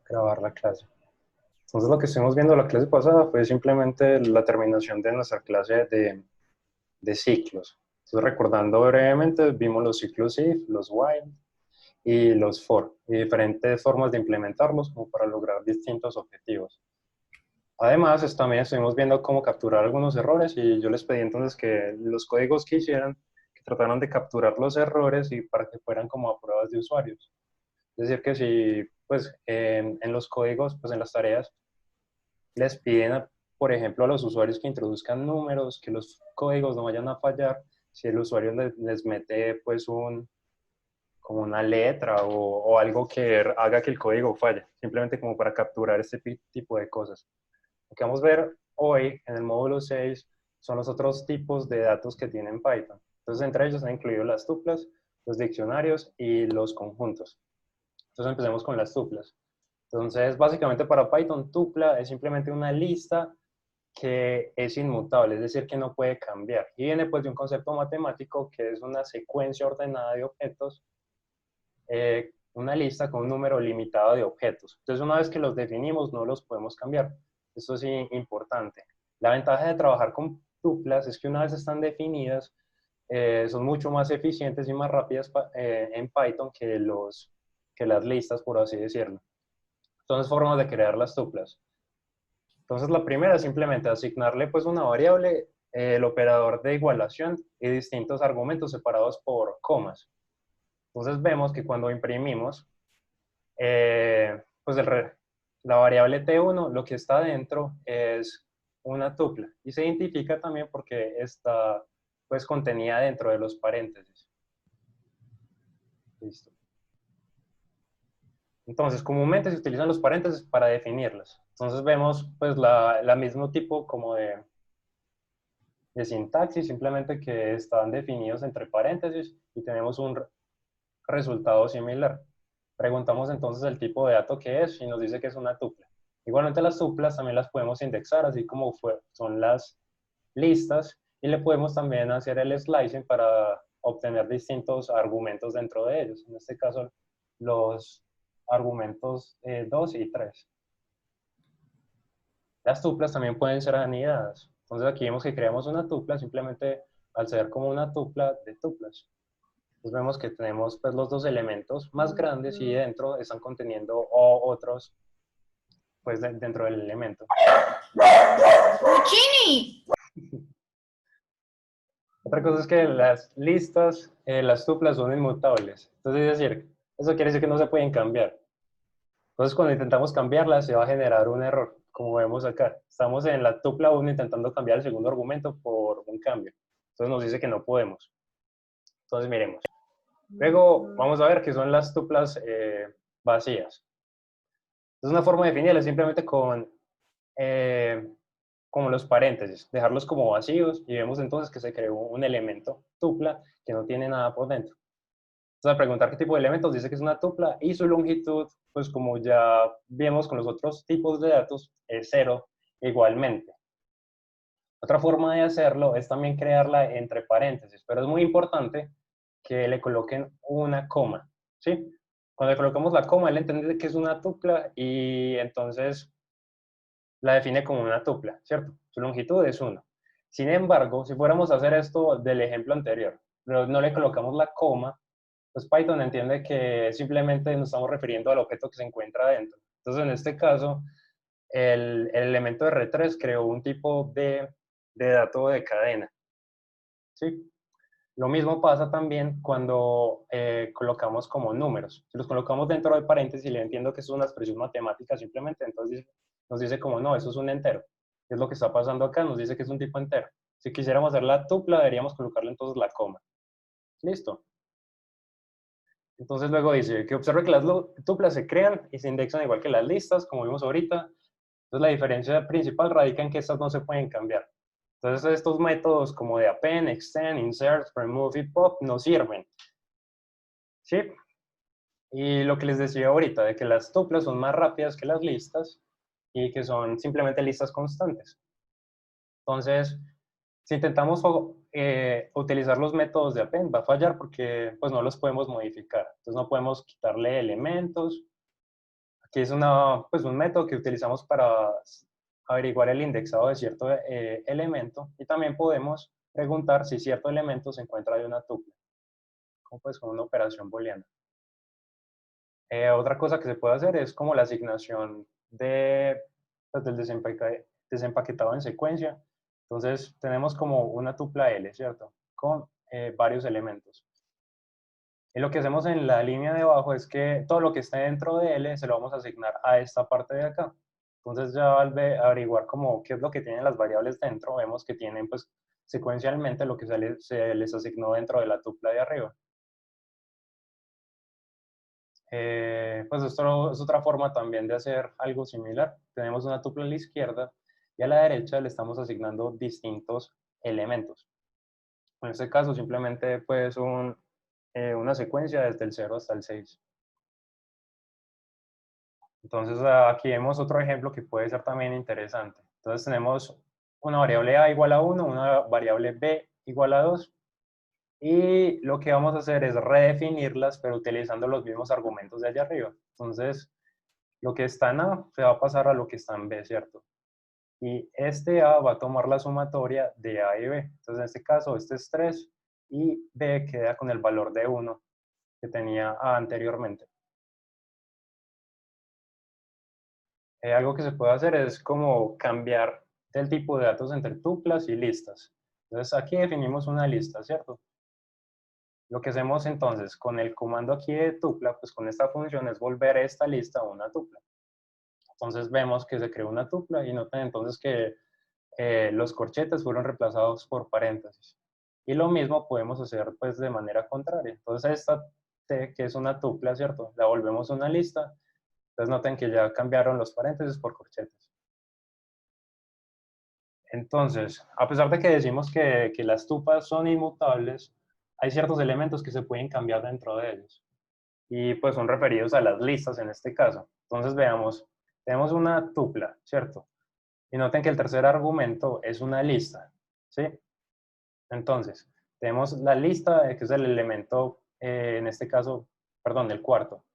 Grabar la clase. Entonces lo que estuvimos viendo la clase pasada fue simplemente la terminación de nuestra clase de ciclos. Entonces recordando brevemente, vimos los ciclos if, los while y los for, y diferentes formas de implementarlos como para lograr distintos objetivos. Además, también estuvimos viendo cómo capturar algunos errores y yo les pedí entonces que los códigos que hicieran, que trataran de capturar los errores y para que fueran como a pruebas de usuarios. Es decir, que si pues en los códigos, pues en las tareas, les piden, por ejemplo, a los usuarios que introduzcan números, que los códigos no vayan a fallar, si el usuario les mete pues como una letra o algo que haga que el código falle, simplemente como para capturar este tipo de cosas. Lo que vamos a ver hoy en el módulo 6 son los otros tipos de datos que tienen Python. Entonces, entre ellos han incluido las tuplas, los diccionarios y los conjuntos. Entonces, empecemos con las tuplas. Entonces, básicamente para Python, tupla es simplemente una lista que es inmutable, es decir, que no puede cambiar. Y viene pues de un concepto matemático que es una secuencia ordenada de objetos, una lista con un número limitado de objetos. Entonces, una vez que los definimos, no los podemos cambiar. Esto es importante. La ventaja de trabajar con tuplas es que una vez están definidas, son mucho más eficientes y más rápidas en Python que las listas, por así decirlo. Entonces, formas de crear las tuplas. Entonces, la primera es simplemente asignarle pues una variable, el operador de igualación y distintos argumentos separados por comas. Entonces, vemos que cuando imprimimos, pues la variable T1, lo que está dentro es una tupla y se identifica también porque está pues contenida dentro de los paréntesis. Listo. Entonces, comúnmente se utilizan los paréntesis para definirlas. Entonces vemos pues la mismo tipo como de sintaxis, simplemente que están definidos entre paréntesis y tenemos un resultado similar. Preguntamos entonces el tipo de dato que es y nos dice que es una tupla. Igualmente las tuplas también las podemos indexar, así como son las listas, y le podemos también hacer el slicing para obtener distintos argumentos dentro de ellos. En este caso, los argumentos 2 y 3. Las tuplas también pueden ser anidadas. Entonces aquí vemos que creamos una tupla simplemente al ser como una tupla de tuplas. Entonces vemos que tenemos pues, los dos elementos más grandes y dentro están conteniendo otros pues, dentro del elemento. ¡Chini! Otra cosa es que las listas, las tuplas son inmutables. Entonces es decir, eso quiere decir que no se pueden cambiar. Entonces cuando intentamos cambiarlas se va a generar un error, como vemos acá. Estamos en la tupla 1 intentando cambiar el segundo argumento por un cambio. Entonces nos dice que no podemos. Entonces miremos. Luego vamos a ver qué son las tuplas vacías. Es una forma de definirlas simplemente con como los paréntesis, dejarlos como vacíos y vemos entonces que se creó un elemento tupla que no tiene nada por dentro. Entonces, al preguntar qué tipo de elementos, dice que es una tupla y su longitud, pues como ya vemos con los otros tipos de datos, es 0 igualmente. Otra forma de hacerlo es también crearla entre paréntesis, pero es muy importante que le coloquen una coma, ¿sí? Cuando le colocamos la coma, él entiende que es una tupla y entonces la define como una tupla, ¿cierto? Su longitud es 1. Sin embargo, si fuéramos a hacer esto del ejemplo anterior, pero no le colocamos la coma, pues Python entiende que simplemente nos estamos refiriendo al objeto que se encuentra dentro. Entonces, en este caso, el elemento R3 creó un tipo de dato de cadena, ¿sí? Lo mismo pasa también cuando colocamos como números. Si los colocamos dentro de paréntesis, le entiendo que eso es una expresión matemática simplemente, entonces nos dice como no, eso es un entero. Es lo que está pasando acá, nos dice que es un tipo entero. Si quisiéramos hacer la tupla, deberíamos colocarle entonces la coma. Listo. Entonces luego dice que observe que las tuplas se crean y se indexan igual que las listas, como vimos ahorita. Entonces la diferencia principal radica en que estas no se pueden cambiar. Entonces estos métodos como de append, extend, insert, remove y pop no sirven. ¿Sí? Y lo que les decía ahorita, de que las tuplas son más rápidas que las listas y que son simplemente listas constantes. Entonces, si intentamos utilizar los métodos de append, va a fallar porque pues, no los podemos modificar. Entonces, no podemos quitarle elementos. que es pues un método que utilizamos para averiguar el indexado de cierto elemento, y también podemos preguntar si cierto elemento se encuentra de una tupla, como pues con una operación booleana. Otra cosa que se puede hacer es como la asignación pues, del desempaquetado en secuencia. Entonces tenemos como una tupla L, ¿cierto? Con varios elementos. Y lo que hacemos en la línea de abajo es que todo lo que esté dentro de L se lo vamos a asignar a esta parte de acá. Entonces ya al averiguar como qué es lo que tienen las variables dentro, vemos que tienen pues secuencialmente lo que se les asignó dentro de la tupla de arriba. Pues esto es otra forma también de hacer algo similar. Tenemos una tupla a la izquierda y a la derecha le estamos asignando distintos elementos. En este caso simplemente pues una secuencia desde el 0 hasta el 6. Entonces aquí vemos otro ejemplo que puede ser también interesante. Entonces tenemos una variable a igual a 1, una variable b igual a 2, y lo que vamos a hacer es redefinirlas, pero utilizando los mismos argumentos de allá arriba. Entonces, lo que está en A se va a pasar a lo que está en B, ¿cierto? Y este A va a tomar la sumatoria de A y B. Entonces, en este caso, este es 3 y B queda con el valor de 1 que tenía A anteriormente. Algo que se puede hacer es como cambiar el tipo de datos entre tuplas y listas. Entonces, aquí definimos una lista, ¿cierto? Lo que hacemos entonces con el comando aquí de tupla, pues con esta función es volver esta lista a una tupla. Entonces vemos que se creó una tupla y noten entonces que los corchetes fueron reemplazados por paréntesis. Y lo mismo podemos hacer pues de manera contraria. Entonces esta T, que es una tupla, ¿cierto? La volvemos una lista. Entonces noten que ya cambiaron los paréntesis por corchetes. Entonces, a pesar de que decimos que las tuplas son inmutables, hay ciertos elementos que se pueden cambiar dentro de ellos. Y pues son referidos a las listas en este caso. Entonces veamos, tenemos una tupla, ¿cierto? Y noten que el tercer argumento es una lista, ¿sí? Entonces, tenemos la lista, que es el elemento, en este caso, perdón, el cuarto.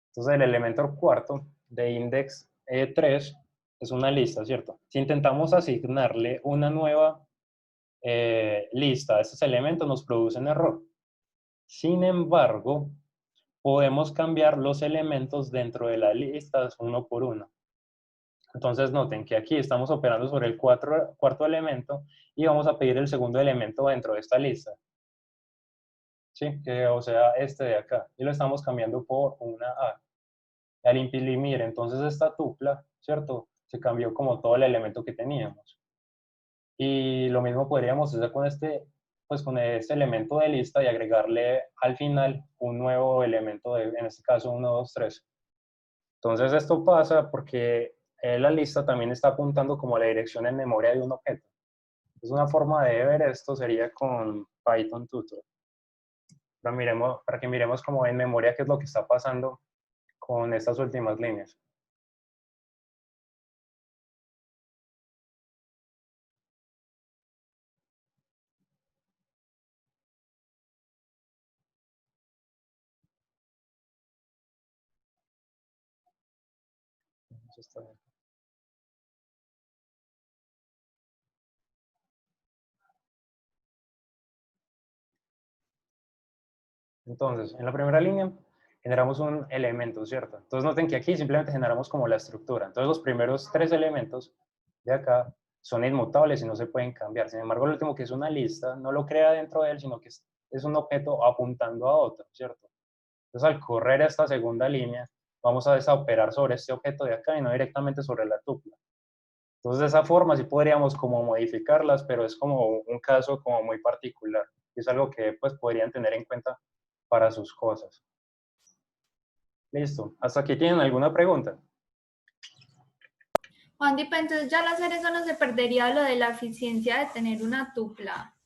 Entonces, el elemento cuarto de index 3 es una lista, ¿cierto? Si intentamos asignarle una nueva lista a estos elementos, nos produce un error. Sin embargo, podemos cambiar los elementos dentro de la lista uno por uno. Entonces noten que aquí estamos operando sobre el cuarto elemento y vamos a pedir el segundo elemento dentro de esta lista. ¿Sí? O sea, este de acá. Y lo estamos cambiando por una A. Al imprimir entonces esta tupla, ¿cierto? Se cambió como todo el elemento que teníamos. Y lo mismo podríamos hacer con pues con este elemento de lista y agregarle al final un nuevo elemento, en este caso 1, 2, 3. Entonces esto pasa porque la lista también está apuntando como a la dirección en memoria de un objeto. Es una forma de ver esto sería con Python Tutor. Para que miremos como en memoria qué es lo que está pasando con estas últimas líneas. Entonces, en la primera línea generamos un elemento, ¿cierto? Entonces noten que aquí simplemente generamos como la estructura. Entonces los primeros 3 elementos de acá son inmutables y no se pueden cambiar. Sin embargo, el último, que es una lista, no lo crea dentro de él, sino que es un objeto apuntando a otro, ¿cierto? Entonces al correr a esta segunda línea, vamos a desoperar sobre este objeto de acá y no directamente sobre la tupla. Entonces de esa forma sí podríamos como modificarlas, pero es como un caso como muy particular. Es algo que pues podrían tener en cuenta para sus cosas. Listo. ¿Hasta aquí tienen alguna pregunta? Juan Di, entonces ya al hacer eso no se perdería lo de la eficiencia de tener una tupla.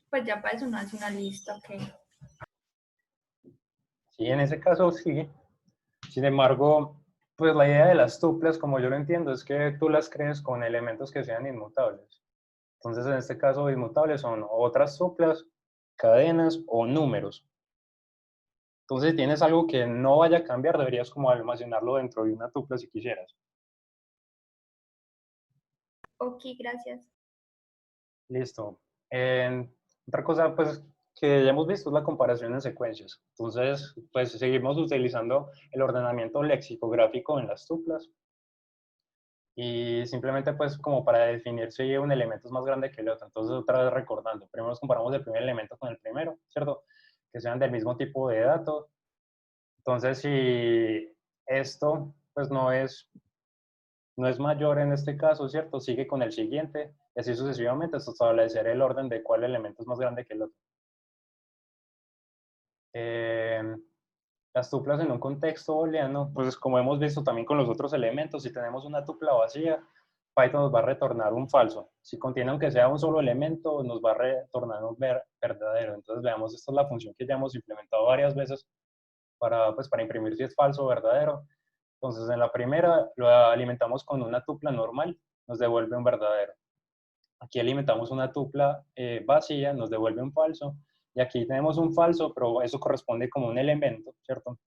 Pues ya para eso no hace una lista, ok. Sí, en ese caso sí. Sin embargo, pues la idea de las tuplas, como yo lo entiendo, es que tú las crees con elementos que sean inmutables. Entonces, en este caso, inmutables son otras tuplas, cadenas o números. Entonces, si tienes algo que no vaya a cambiar, deberías como almacenarlo dentro de una tupla si quisieras. Ok, gracias. Listo. Otra cosa, pues, que ya hemos visto es la comparación en secuencias. Entonces, pues, seguimos utilizando el ordenamiento lexicográfico en las tuplas. Y simplemente, pues, como para definir si un elemento es más grande que el otro. Entonces, otra vez recordando. Primero nos comparamos el primer elemento con el primero, ¿cierto? Que sean del mismo tipo de datos. Entonces, si esto, pues, no es mayor en este caso, ¿cierto? Sigue con el siguiente, y así sucesivamente, hasta establecer el orden de cuál elemento es más grande que el otro. Eh, las tuplas en un contexto booleano, pues como hemos visto también con los otros elementos, si tenemos una tupla vacía, Python nos va a retornar un falso. Si contiene aunque sea un solo elemento, nos va a retornar un verdadero. Entonces veamos, esta es la función que ya hemos implementado varias veces para, pues, para imprimir si es falso o verdadero. Entonces en la primera lo alimentamos con una tupla normal, nos devuelve un verdadero. Aquí alimentamos una tupla vacía, nos devuelve un falso. Y aquí tenemos un falso, pero eso corresponde como un elemento, ¿cierto?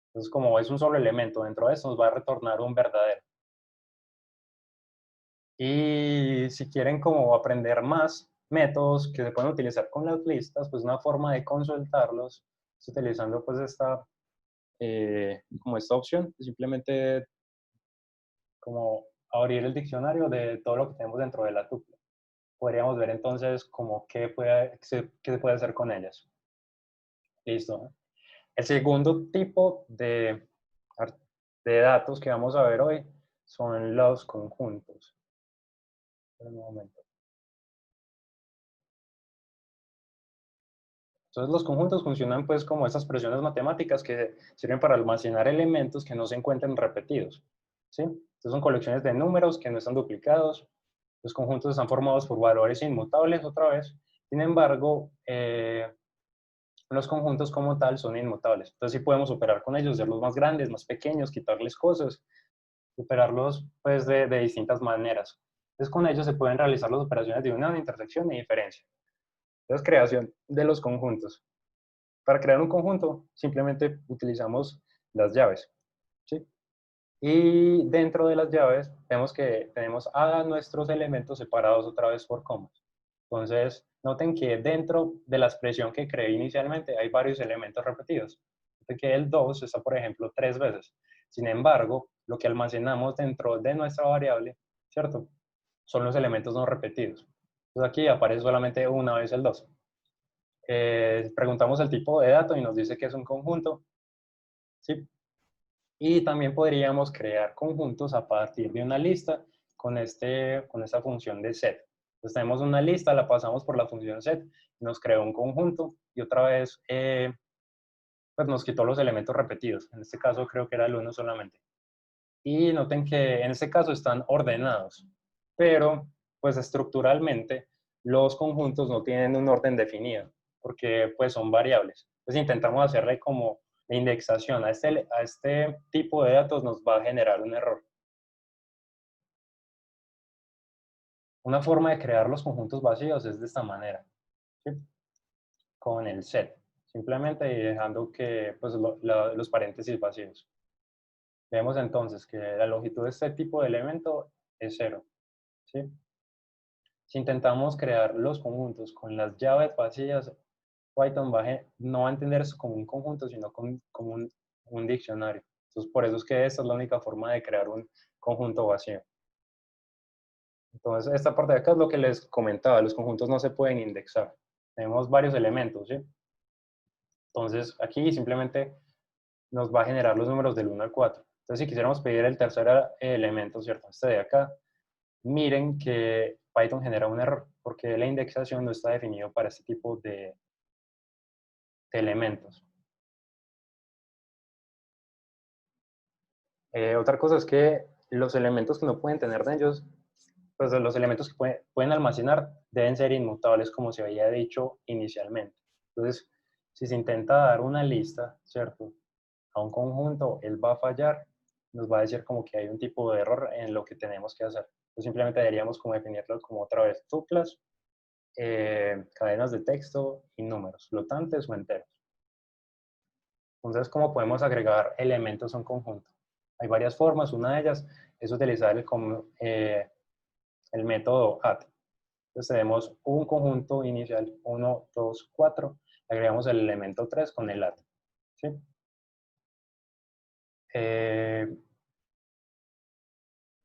Entonces, como es un solo elemento dentro de eso, nos va a retornar un verdadero. Y si quieren como aprender más métodos que se pueden utilizar con las listas, pues una forma de consultarlos es utilizando pues como esta opción, simplemente como abrir el diccionario de todo lo que tenemos dentro de la tupla. Podríamos ver entonces como qué se puede hacer con ellas. Listo. El segundo tipo de datos que vamos a ver hoy son los conjuntos. Un momento. Entonces los conjuntos funcionan pues como estas expresiones matemáticas que sirven para almacenar elementos que no se encuentren repetidos. ¿Sí? Entonces son colecciones de números que no están duplicados. Los conjuntos están formados por valores inmutables otra vez. Sin embargo, los conjuntos como tal son inmutables. Entonces sí podemos operar con ellos, hacerlos más grandes, más pequeños, quitarles cosas, operarlos pues de distintas maneras. Entonces con ellos se pueden realizar las operaciones de unión, intersección y diferencia. Entonces creación de los conjuntos. Para crear un conjunto simplemente utilizamos las llaves. ¿Sí? Y dentro de las llaves vemos que tenemos a nuestros elementos separados otra vez por comas. Entonces, noten que dentro de la expresión que creé inicialmente hay varios elementos repetidos. Noten que el 2 está, por ejemplo, 3 veces. Sin embargo, lo que almacenamos dentro de nuestra variable, ¿cierto? Son los elementos no repetidos. Entonces aquí aparece solamente una vez el 2. Preguntamos el tipo de dato y nos dice que es un conjunto. ¿Sí? Y también podríamos crear conjuntos a partir de una lista con esta función de set. Entonces tenemos una lista, la pasamos por la función set, nos creó un conjunto y otra vez pues nos quitó los elementos repetidos. En este caso creo que era el uno solamente. Y noten que en este caso están ordenados, pero pues estructuralmente los conjuntos no tienen un orden definido porque pues son variables. Entonces intentamos hacerle como la indexación a este tipo de datos nos va a generar un error. Una forma de crear los conjuntos vacíos es de esta manera, ¿sí? Con el set, simplemente dejando que pues, los paréntesis vacíos. Vemos entonces que la longitud de este tipo de elemento es 0. ¿Sí? Si intentamos crear los conjuntos con las llaves vacías, Python no va a entender eso como un conjunto, sino como un diccionario. Entonces, por eso es que esta es la única forma de crear un conjunto vacío. Entonces, esta parte de acá es lo que les comentaba, los conjuntos no se pueden indexar. Tenemos varios elementos, ¿sí? Entonces, aquí simplemente nos va a generar los números del 1 al 4. Entonces, si quisiéramos pedir el tercer elemento, ¿cierto? Este de acá, miren que Python genera un error, porque la indexación no está definido para este tipo de elementos. Otra cosa es que los elementos que no pueden tener de ellos, pues los elementos que pueden almacenar deben ser inmutables, como se había dicho inicialmente. Entonces, si se intenta dar una lista, ¿cierto? A un conjunto, él va a fallar, nos va a decir como que hay un tipo de error en lo que tenemos que hacer. Entonces, simplemente deberíamos como definirlo como otra vez tuplas, cadenas de texto y números, flotantes o enteros. Entonces, ¿cómo podemos agregar elementos a un conjunto? Hay varias formas. Una de ellas es utilizar el método add. Entonces tenemos un conjunto inicial, 1, 2, 4. Agregamos el elemento 3 con el add. ¿Sí?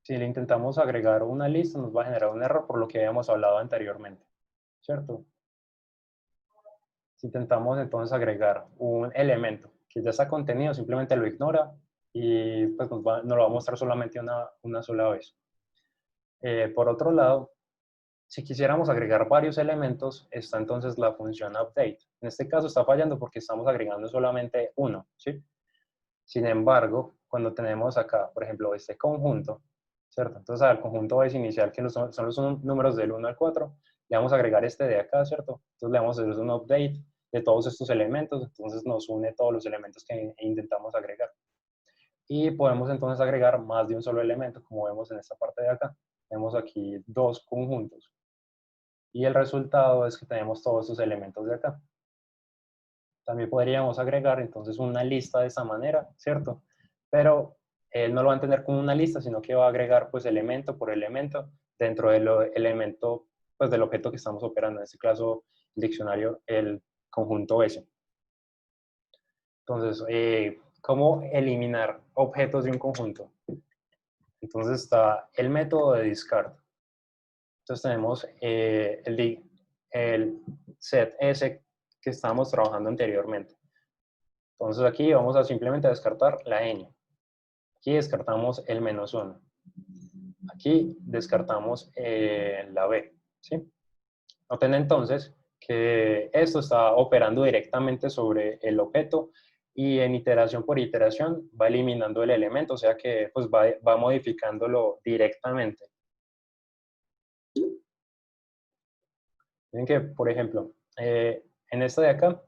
Si le intentamos agregar una lista, nos va a generar un error por lo que habíamos hablado anteriormente. ¿Cierto? Si intentamos entonces agregar un elemento que ya está contenido, simplemente lo ignora y pues nos lo va a mostrar solamente una sola vez. Por otro lado, si quisiéramos agregar varios elementos, está entonces la función update. En este caso está fallando porque estamos agregando solamente uno, ¿sí? Sin embargo, cuando tenemos acá, por ejemplo, este conjunto, ¿cierto? Entonces al conjunto es inicial, que son los números del 1 al 4, le vamos a agregar este de acá, ¿cierto? Entonces le vamos a hacer un update de todos estos elementos, entonces nos une todos los elementos que intentamos agregar. Y podemos entonces agregar más de un solo elemento, como vemos en esta parte de acá. Tenemos aquí dos conjuntos. Y el resultado es que tenemos todos estos elementos de acá. También podríamos agregar entonces una lista de esta manera, ¿cierto? Pero él no lo va a entender como una lista, sino que va a agregar pues elemento por elemento dentro del elemento, pues del objeto que estamos operando, en este caso el diccionario, el conjunto S. Entonces, ¿cómo eliminar objetos de un conjunto? Entonces está el método de discard. Entonces tenemos el set S que estábamos trabajando anteriormente. Entonces aquí vamos a simplemente descartar la n. Aquí descartamos el -1. Aquí descartamos la b. ¿Sí? Noten entonces que esto está operando directamente sobre el objeto y en iteración por iteración va eliminando el elemento, o sea que pues, va modificándolo directamente. Miren que, por ejemplo, en esta de acá,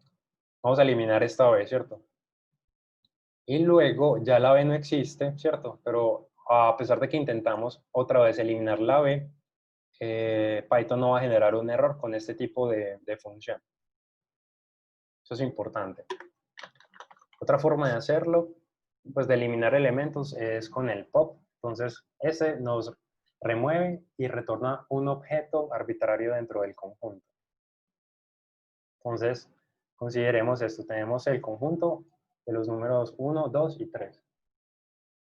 vamos a eliminar esta b, ¿cierto? Y luego ya la b no existe, ¿cierto? Pero a pesar de que intentamos otra vez eliminar la b, Python no va a generar un error con este tipo de función. Eso es importante. Otra forma de hacerlo, pues de eliminar elementos, es con el pop. Entonces, ese nos remueve y retorna un objeto arbitrario dentro del conjunto. Entonces, consideremos esto. Tenemos el conjunto de los números 1, 2 y 3.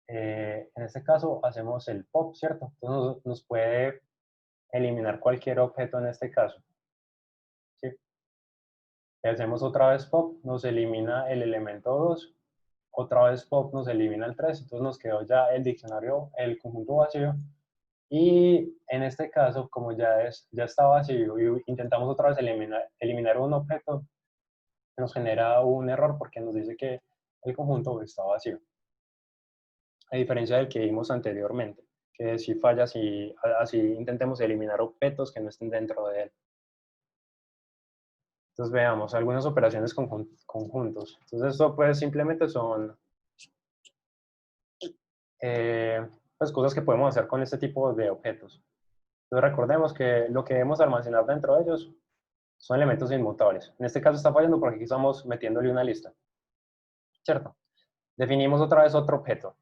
En este caso, hacemos el pop, ¿cierto? Entonces, nos puede eliminar cualquier objeto en este caso. ¿Sí? Y hacemos otra vez pop, nos elimina el elemento 2. Otra vez pop nos elimina el 3. Entonces, nos quedó ya el diccionario, el conjunto vacío. Y en este caso, como ya está vacío y intentamos otra vez eliminar un objeto, nos genera un error porque nos dice que el conjunto está vacío. A diferencia del que vimos anteriormente, que si falla, así intentemos eliminar objetos que no estén dentro de él. Entonces veamos algunas operaciones conjuntos. Entonces esto pues simplemente son pues cosas que podemos hacer con este tipo de objetos. Entonces recordemos que lo que debemos almacenar dentro de ellos son elementos inmutables. En este caso está fallando porque aquí estamos metiéndole una lista. ¿Cierto? Definimos otra vez otro objeto.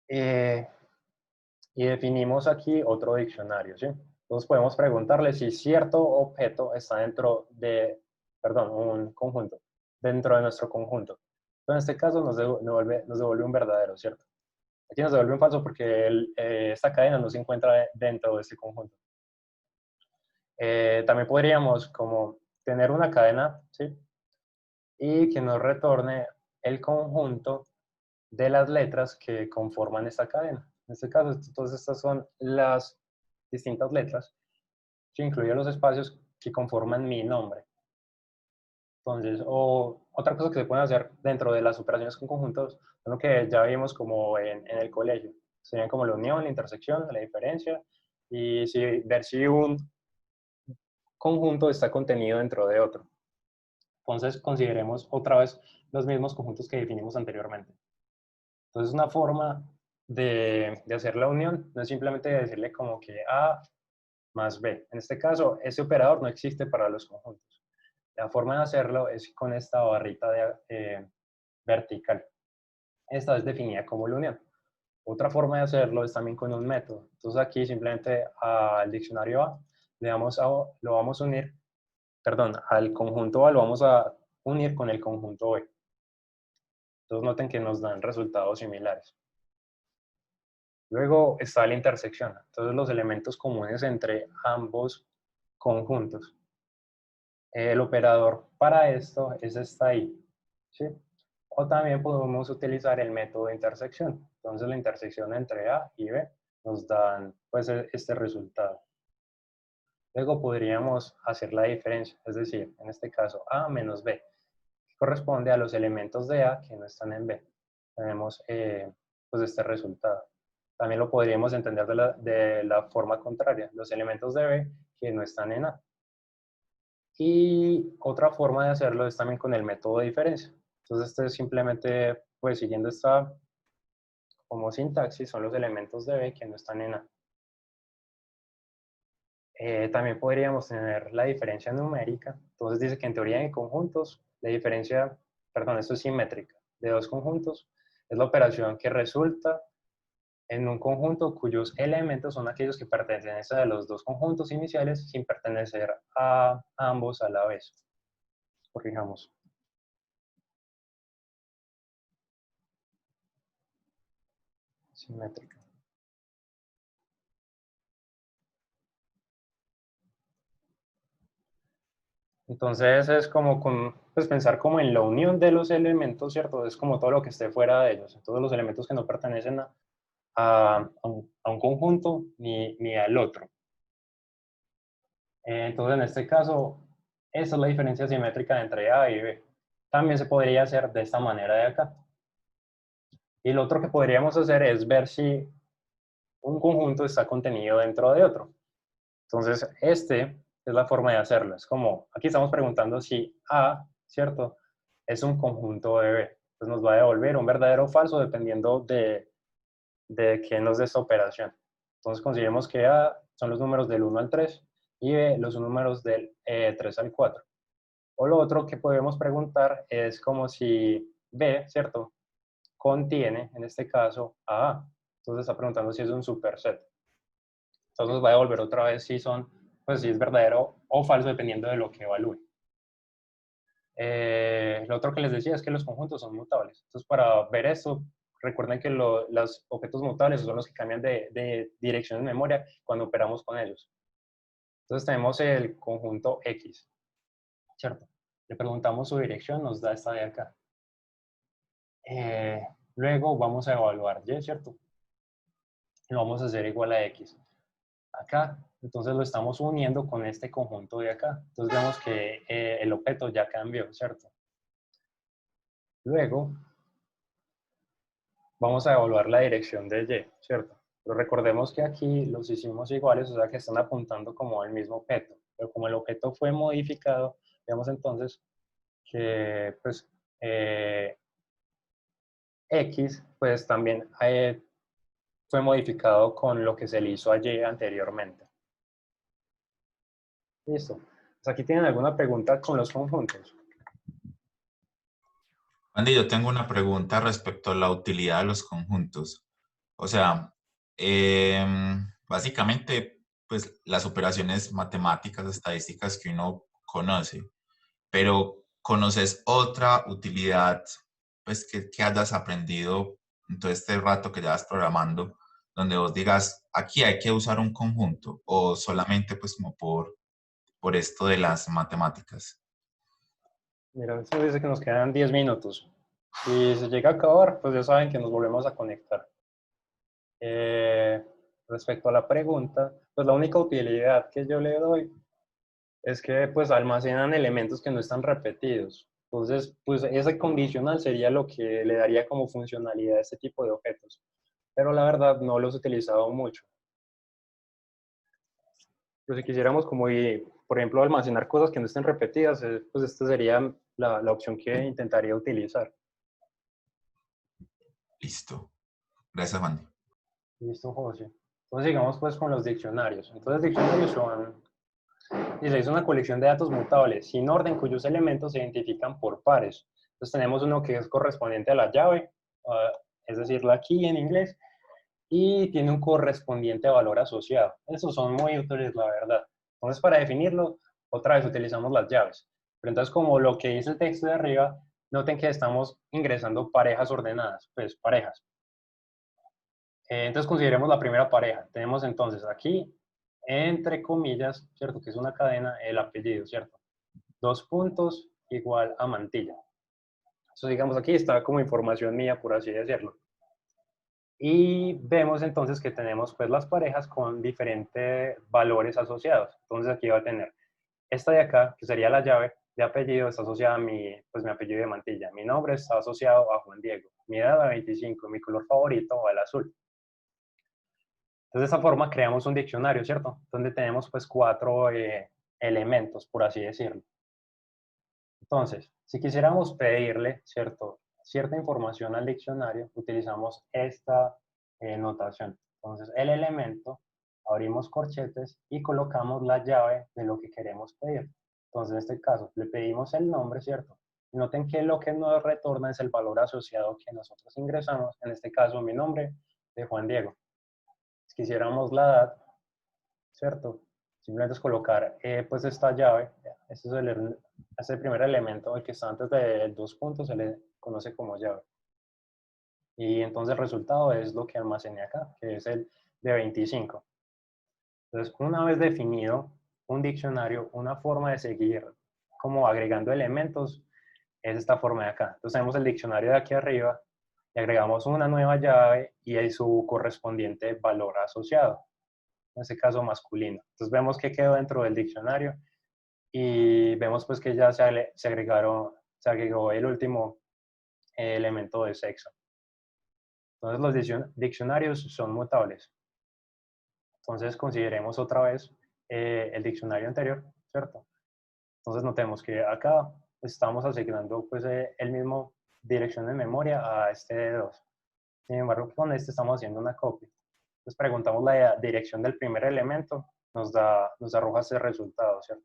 Y definimos aquí otro diccionario, ¿sí? Entonces podemos preguntarle si cierto objeto está dentro de, perdón, un conjunto, dentro de nuestro conjunto. Entonces en este caso nos devuelve un verdadero, ¿cierto? Aquí nos devuelve un falso porque esta cadena no se encuentra dentro de este conjunto. También podríamos como tener una cadena, ¿sí? Y que nos retorne el conjunto de las letras que conforman esta cadena. En este caso, entonces estas son las distintas letras que incluyen los espacios que conforman mi nombre. Entonces, otra cosa que se puede hacer dentro de las operaciones con conjuntos, es lo que ya vimos como en el colegio. Serían como la unión, la intersección, la diferencia, y ver si un conjunto está contenido dentro de otro. Entonces, consideremos otra vez los mismos conjuntos que definimos anteriormente. Entonces, una forma de hacer la unión no es simplemente decirle como que A más B. En este caso, ese operador no existe para los conjuntos. La forma de hacerlo es con esta barrita vertical. Esta es definida como la unión. Otra forma de hacerlo es también con un método. Entonces aquí simplemente al diccionario A lo vamos a unir, perdón, al conjunto A lo vamos a unir con el conjunto B. Entonces noten que nos dan resultados similares. Luego está la intersección. Entonces los elementos comunes entre ambos conjuntos. El operador para esto es esta I, ¿sí? O también podemos utilizar el método de intersección. Entonces la intersección entre A y B nos dan pues este resultado. Luego podríamos hacer la diferencia, es decir, en este caso A menos B, que corresponde a los elementos de A que no están en B. Tenemos pues este resultado. También lo podríamos entender de la forma contraria, los elementos de B que no están en A. Y otra forma de hacerlo es también con el método de diferencia. Entonces, este es simplemente, pues siguiendo esta como sintaxis, son los elementos de B que no están en A. También podríamos tener la diferencia numérica. Entonces dice que en teoría de conjuntos, la diferencia, perdón, esto es simétrica, de dos conjuntos, es la operación que resulta en un conjunto cuyos elementos son aquellos que pertenecen a los dos conjuntos iniciales sin pertenecer a ambos a la vez. Corrijamos. Simétrica. Entonces es como pues pensar como en la unión de los elementos, ¿cierto? Es como todo lo que esté fuera de ellos. Todos los elementos que no pertenecen a un conjunto ni al otro. Entonces en este caso, esa es la diferencia simétrica entre A y B. También se podría hacer de esta manera de acá. Y lo otro que podríamos hacer es ver si un conjunto está contenido dentro de otro. Entonces, es la forma de hacerlo. Es como, aquí estamos preguntando si A, ¿cierto?, es un conjunto de B. Entonces nos va a devolver un verdadero o falso dependiendo de qué nos dé esta operación. Entonces consideremos que A son los números del 1 al 3 y B los números del 3 al 4. O lo otro que podemos preguntar es como si B, ¿cierto?, contiene, en este caso, a A. Entonces está preguntando si es un superset. Entonces nos va a devolver otra vez si pues si es verdadero o falso dependiendo de lo que evalúe. Lo otro que les decía es que los conjuntos son mutables. Entonces para ver esto, recuerden que los objetos mutables son los que cambian de dirección en memoria cuando operamos con ellos. Entonces tenemos el conjunto X, ¿cierto? Le preguntamos su dirección, nos da esta de acá. Luego vamos a evaluar Y, ¿cierto? Lo vamos a hacer igual a X. Acá, entonces lo estamos uniendo con este conjunto de acá. Entonces vemos que el objeto ya cambió, ¿cierto? Luego, vamos a evaluar la dirección de Y, ¿cierto? Pero recordemos que aquí los hicimos iguales, o sea que están apuntando como al mismo objeto. Pero como el objeto fue modificado, vemos entonces que pues, X pues también fue modificado con lo que se le hizo a Y anteriormente. Listo. Pues aquí tienen alguna pregunta con los conjuntos. Andy, yo tengo una pregunta respecto a la utilidad de los conjuntos. O sea, básicamente, pues las operaciones matemáticas, estadísticas que uno conoce, pero ¿conoces otra utilidad pues, que hayas aprendido en todo este rato que llevas programando, donde vos digas, aquí hay que usar un conjunto, o solamente pues como por esto de las matemáticas? Mira, eso dice que nos quedan 10 minutos. Si se llega a acabar, pues ya saben que nos volvemos a conectar. Respecto a la pregunta, pues la única utilidad que yo le doy es que pues almacenan elementos que no están repetidos. Entonces, pues ese condicional sería lo que le daría como funcionalidad a este tipo de objetos. Pero la verdad no los he utilizado mucho. Pero si quisiéramos como, por ejemplo, almacenar cosas que no estén repetidas, pues esta sería la opción que intentaría utilizar. Listo. Gracias, Andy. Listo, José. Entonces sigamos pues con los diccionarios. Entonces diccionarios son Dice, es una colección de datos mutables, sin orden, cuyos elementos se identifican por pares. Entonces tenemos uno que es correspondiente a la llave, es decir, la key en inglés, y tiene un correspondiente valor asociado. Esos son muy útiles, la verdad. Entonces, para definirlo, otra vez utilizamos las llaves. Pero entonces, como lo que dice el texto de arriba, noten que estamos ingresando parejas ordenadas, pues parejas. Entonces, consideremos la primera pareja. Tenemos entonces aquí, entre comillas, ¿cierto? Que es una cadena, el apellido, ¿cierto? 2 puntos igual a Mantilla. Eso, digamos, aquí está como información mía, por así decirlo. Y vemos entonces que tenemos pues las parejas con diferentes valores asociados. Entonces aquí va a tener esta de acá, que sería la llave de apellido, está asociada a pues, mi apellido de Mantilla. Mi nombre está asociado a Juan Diego. Mi edad a 25, mi color favorito al azul. Entonces, de esa forma creamos un diccionario, ¿cierto? Donde tenemos pues 4 elementos, por así decirlo. Entonces, si quisiéramos pedirle, ¿cierto?, cierta información al diccionario, utilizamos esta notación. Entonces, el elemento, abrimos corchetes y colocamos la llave de lo que queremos pedir. Entonces, en este caso, le pedimos el nombre, ¿cierto? Y noten que lo que nos retorna es el valor asociado que nosotros ingresamos, en este caso, mi nombre de Juan Diego. Si quisiéramos la edad, ¿cierto? Simplemente es colocar pues esta llave, este es el primer elemento, el que está antes de 2 puntos, se le conoce como llave. Y entonces el resultado es lo que almacené acá, que es el de 25. Entonces, una vez definido un diccionario, una forma de seguir como agregando elementos es esta forma de acá. Entonces tenemos el diccionario de aquí arriba, y agregamos una nueva llave y su correspondiente valor asociado, en este caso masculino. Entonces vemos que quedó dentro del diccionario y vemos pues que ya se agregó el último elemento de sexo. Entonces los diccionarios son mutables. Entonces consideremos otra vez el diccionario anterior, ¿cierto? Entonces notemos que acá estamos asignando pues el mismo dirección de memoria a este de 2. Sin embargo, con este estamos haciendo una copia. Entonces preguntamos la dirección del primer elemento, nos arroja ese resultado, ¿cierto?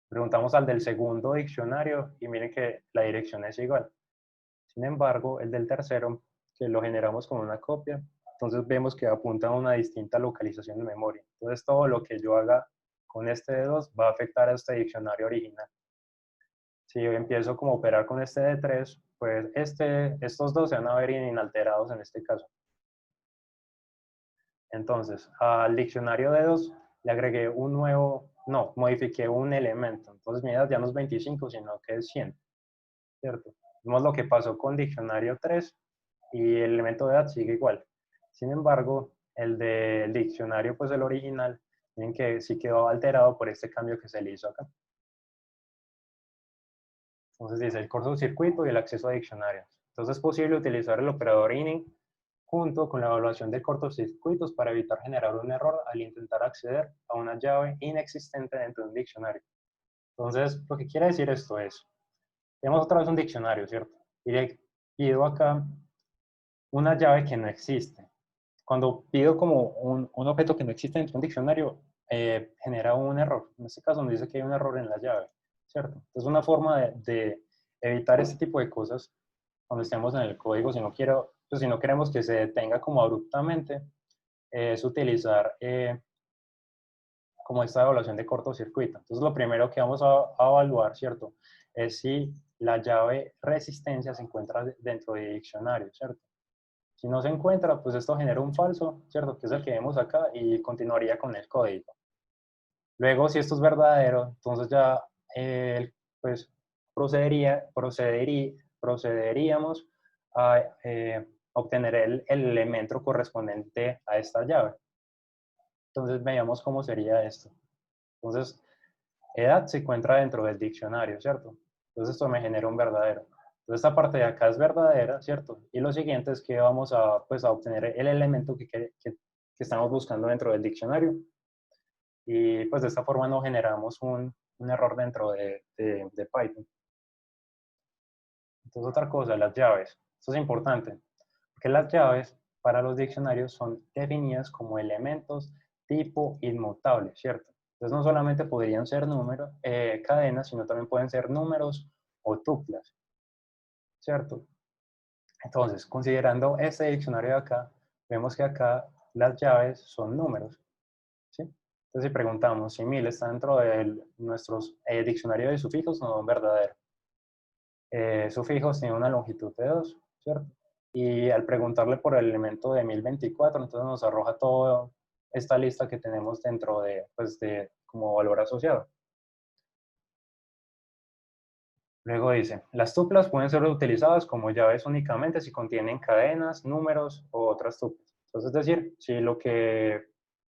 Preguntamos al del segundo diccionario y miren que la dirección es igual. Sin embargo, el del tercero, que lo generamos con una copia, entonces vemos que apunta a una distinta localización de memoria. Entonces todo lo que yo haga con este de 2 va a afectar a este diccionario original. Si yo empiezo como a operar con este de 3, pues estos dos se van a ver inalterados en este caso. Entonces, al diccionario de 2 le agregué modifiqué un elemento. Entonces mi edad ya no es 25, sino que es 100, ¿cierto? Vemos lo que pasó con diccionario 3 y el elemento de edad sigue igual. Sin embargo, el del diccionario, pues el original, miren que sí quedó alterado por este cambio que se le hizo acá. Entonces dice el cortocircuito y el acceso a diccionarios. Entonces es posible utilizar el operador init junto con la evaluación de cortocircuitos para evitar generar un error al intentar acceder a una llave inexistente dentro de un diccionario. Entonces, lo que quiere decir esto es, tenemos otra vez un diccionario, ¿cierto? Y le pido acá una llave que no existe. Cuando pido como un objeto que no existe dentro de un diccionario, genera un error. En este caso nos dice que hay un error en la llave, ¿cierto? Entonces, una forma de evitar este tipo de cosas cuando estemos en el código, si no queremos que se detenga como abruptamente, es utilizar como esta evaluación de cortocircuito. Entonces, lo primero que vamos a evaluar, ¿cierto?, es si la llave resistencia se encuentra dentro de diccionario, ¿cierto? Si no se encuentra, pues esto genera un falso, ¿cierto?, que es el que vemos acá y continuaría con el código. Luego, si esto es verdadero, entonces ya pues procederíamos a obtener el elemento correspondiente a esta llave. Entonces veamos cómo sería esto. Entonces, edad se encuentra dentro del diccionario, ¿cierto? Entonces esto me genera un verdadero. Entonces esta parte de acá es verdadera, ¿cierto? Y lo siguiente es que vamos a obtener el elemento que estamos buscando dentro del diccionario. Y pues de esta forma no generamos un error dentro de Python. Entonces otra cosa, las llaves. Esto es importante, porque las llaves para los diccionarios son definidas como elementos tipo inmutable, ¿cierto? Entonces no solamente podrían ser números, cadenas, sino también pueden ser números o tuplas, ¿cierto? Entonces, considerando este diccionario de acá, vemos que acá las llaves son números, ¿sí? Entonces, si preguntamos si 1000 está dentro de nuestros diccionario de sufijos, no es verdadero. Sufijos tienen una longitud de 2, ¿cierto? Y al preguntarle por el elemento de 1024, entonces nos arroja toda esta lista que tenemos dentro de, pues, de como valor asociado. Luego dice, las tuplas pueden ser utilizadas como llaves únicamente si contienen cadenas, números o otras tuplas. Entonces, es decir, si lo que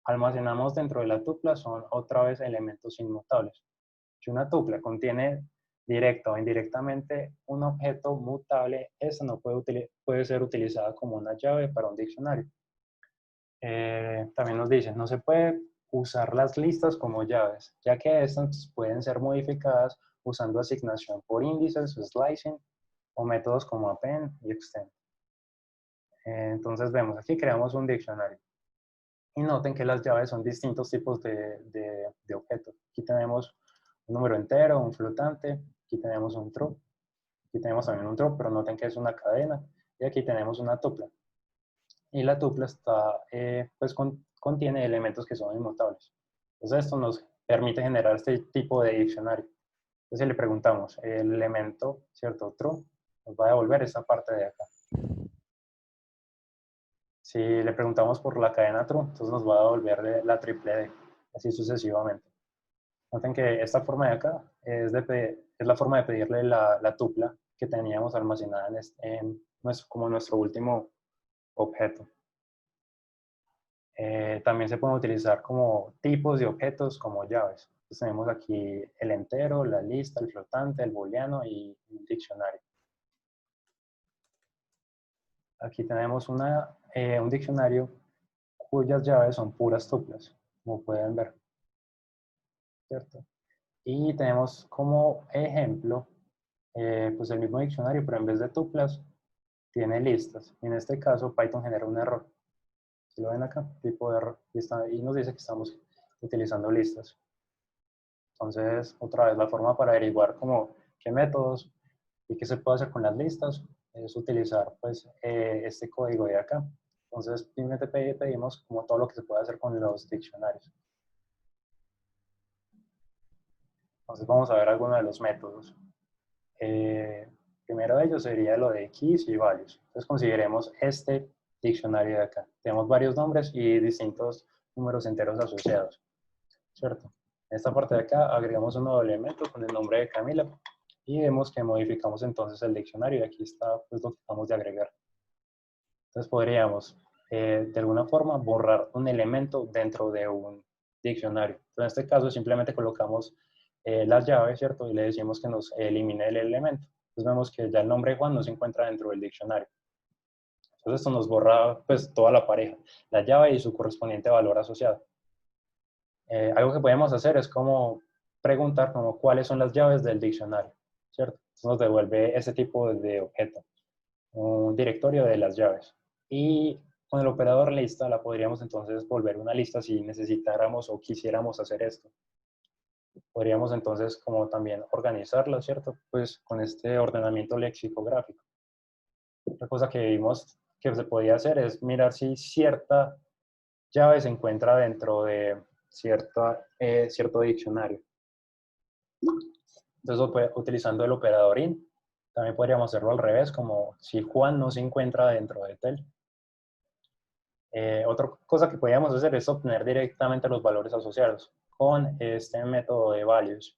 almacenamos dentro de la tupla son otra vez elementos inmutables. Si una tupla contiene directa o indirectamente un objeto mutable, esa no puede ser utilizada como una llave para un diccionario. También nos dicen, no se puede usar las listas como llaves, ya que estas pueden ser modificadas usando asignación por índices, slicing, o métodos como append y extend. Entonces vemos, aquí creamos un diccionario. Y noten que las llaves son distintos tipos de objetos. Aquí tenemos un número entero, un flotante, aquí tenemos un true, aquí tenemos también un true, pero noten que es una cadena, y aquí tenemos una tupla. Y la tupla está, pues contiene elementos que son inmutables. Entonces esto nos permite generar este tipo de diccionario. Entonces si le preguntamos el elemento, ¿cierto? True, nos va a devolver esta parte de acá. Si le preguntamos por la cadena true, entonces nos va a devolver la triple D, así sucesivamente. Noten que esta forma de acá es la forma de pedirle la tupla que teníamos almacenada como nuestro último objeto. También se pueden utilizar como tipos de objetos como llaves. Entonces tenemos aquí el entero, la lista, el flotante, el booleano y un diccionario. Aquí tenemos un diccionario cuyas llaves son puras tuplas, como pueden ver, ¿cierto? Y tenemos como ejemplo, pues el mismo diccionario, pero en vez de tuplas, tiene listas. Y en este caso, Python genera un error. ¿Sí lo ven acá? Tipo de error. Y nos dice que estamos utilizando listas. Entonces, otra vez, la forma para averiguar como qué métodos y qué se puede hacer con las listas es utilizar pues este código de acá. Entonces, simplemente pedimos como todo lo que se puede hacer con los diccionarios. Entonces, vamos a ver algunos de los métodos. Primero de ellos sería lo de keys y values. Entonces, consideremos este diccionario de acá. Tenemos varios nombres y distintos números enteros asociados, ¿cierto? En esta parte de acá agregamos un nuevo elemento con el nombre de Camila y vemos que modificamos entonces el diccionario y aquí está pues, lo que acabamos de agregar. Entonces podríamos de alguna forma borrar un elemento dentro de un diccionario. Entonces, en este caso simplemente colocamos las llaves, ¿cierto? Y le decimos que nos elimine el elemento. Entonces vemos que ya el nombre de Juan no se encuentra dentro del diccionario. Entonces esto nos borra pues toda la pareja, la llave y su correspondiente valor asociado. Algo que podemos hacer es como preguntar como cuáles son las llaves del diccionario, ¿cierto? Entonces nos devuelve ese tipo de objeto, un directorio de las llaves. Y con el operador lista la podríamos entonces volver una lista si necesitáramos o quisiéramos hacer esto. Podríamos entonces como también organizarla, ¿cierto? Pues con este ordenamiento lexicográfico. Otra cosa que vimos que se podía hacer es mirar si cierta llave se encuentra dentro de cierto diccionario. Entonces, utilizando el operador in, también podríamos hacerlo al revés, como si Juan no se encuentra dentro de tel. Otra cosa que podríamos hacer es obtener directamente los valores asociados con este método de values.